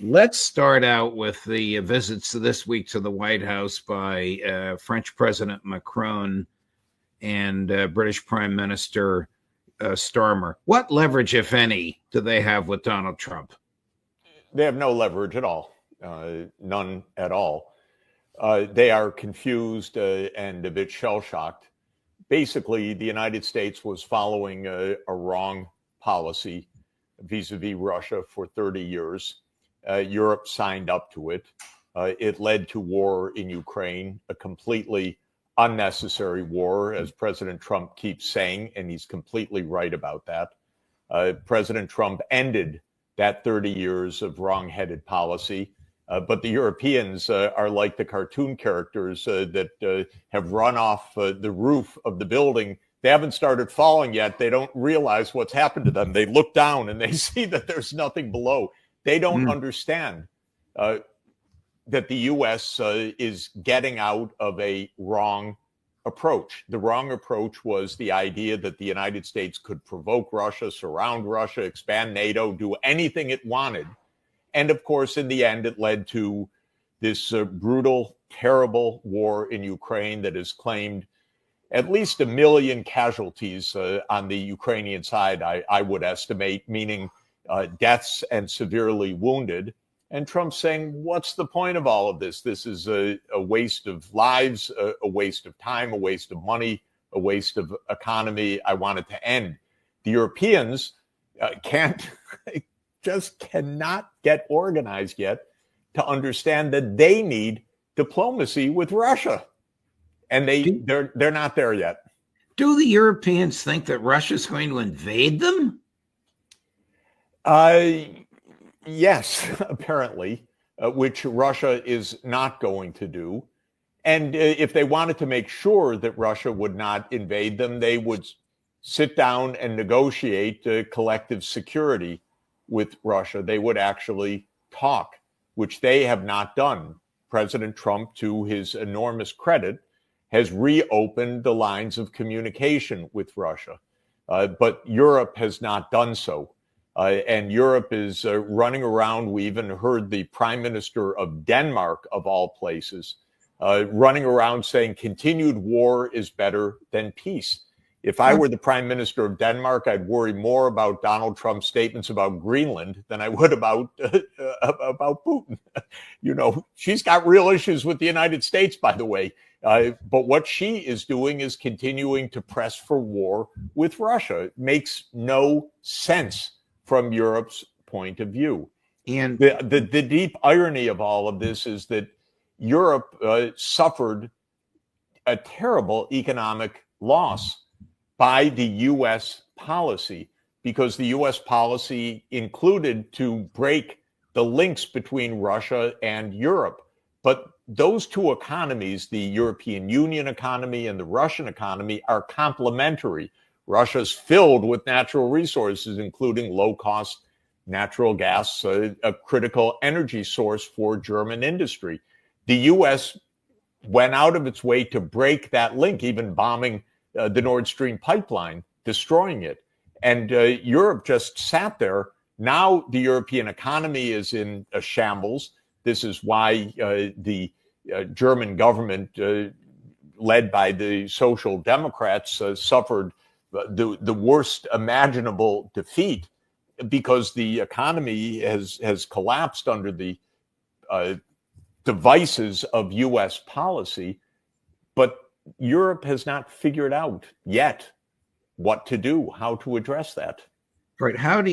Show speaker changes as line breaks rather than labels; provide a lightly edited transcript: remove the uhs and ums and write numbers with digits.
Let's start out with the visits this week to the White House by French President Macron and British Prime Minister Starmer. What leverage, if any, do they have with Donald Trump?
They have no leverage at all, none at all. They are confused and a bit shell-shocked. Basically, the United States was following a wrong policy vis-a-vis Russia for 30 years. Europe signed up to it. It led to war in Ukraine, a completely unnecessary war, as President Trump keeps saying, and he's completely right about that. President Trump ended that 30 years of wrong-headed policy. But the Europeans are like the cartoon characters that have run off the roof of the building. They haven't started falling yet. They don't realize what's happened to them. They look down and they see that there's nothing below. They don't understand that the U.S. Is getting out of a wrong approach. The wrong approach was the idea that the United States could provoke Russia, surround Russia, expand NATO, do anything it wanted. And of course, in the end, it led to this brutal, terrible war in Ukraine that has claimed at least 1 million casualties on the Ukrainian side, I would estimate, meaning deaths and severely wounded. And Trump saying, what's the point of all of this? This is a waste of lives, a waste of time, a waste of money, a waste of economy. I want it to end. The Europeans just cannot get organized yet to understand that they need diplomacy with Russia. And they're not there yet.
Do the Europeans think that Russia's going to invade them?
Yes, apparently, which Russia is not going to do. And if they wanted to make sure that Russia would not invade them, they would sit down and negotiate collective security with Russia. They would actually talk, which they have not done. President Trump, to his enormous credit, has reopened the lines of communication with Russia. But Europe has not done so. And Europe is running around. We even heard the Prime Minister of Denmark, of all places, running around saying continued war is better than peace. If I were the Prime Minister of Denmark, I'd worry more about Donald Trump's statements about Greenland than I would about Putin. You know, she's got real issues with the United States, by the way. But what she is doing is continuing to press for war with Russia. It makes no sense from Europe's point of view. And the deep irony of all of this is that Europe suffered a terrible economic loss by the U.S. policy, because the U.S. policy included to break the links between Russia and Europe. But those two economies, the European Union economy and the Russian economy, are complementary. Russia's filled with natural resources, including low-cost natural gas, a critical energy source for German industry. The U.S. went out of its way to break that link, even bombing the Nord Stream pipeline, destroying it. And Europe just sat there. Now the European economy is in a shambles. This is why the German government, led by the Social Democrats, suffered the worst imaginable defeat, because the economy has collapsed under the devices of U.S. policy. But Europe has not figured out yet what to do, how to address that.
Right. How do